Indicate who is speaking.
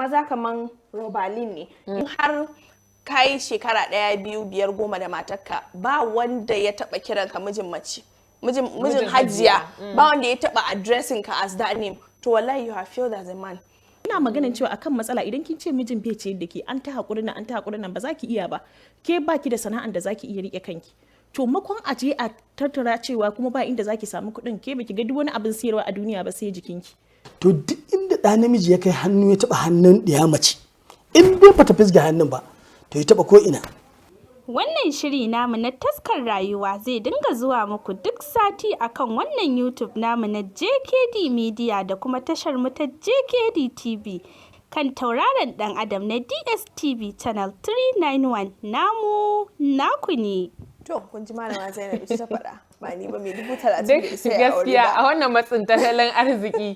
Speaker 1: maza kaman Robalin ne in har kai shekara 1 2 5 10 da matarka ba wanda ya taba kiran ka mijin mace mijin hajiya ba wanda ya taba addressing ka as that name to wallahi you have failed as a man.
Speaker 2: ina maganin cewa akan matsala idan kin ce mijin bai ce da ke an ta hakurin nan ba za ki iya ba ke baki da sana'an da za ki iya rike kanki to makon a je a tattara cewa kuma ba inda za ki samu kuɗin ke baki ga duk wani abin siyarwa a duniya ba sai jikinki.
Speaker 3: To duk inda ɗa namiji ya kai hannu ya taɓa hannun ɗiya mace in bai fata fisga hannun ba to ya taɓa ko ina.
Speaker 4: Wannan shiri namu na taskar rayuwa zai dinga zuwa muku duk sati akan wannan YouTube namu na JKD Media da kuma tashar mu ta JKD TV kan tauraron dan adam na DSTV channel 391 naku ne.
Speaker 1: To kun ji malama Zainab ita ta faɗa ba ni ba mai 30,000 da sai a aure ba.
Speaker 5: Gaskiya a wannan matsin tattalin arziki.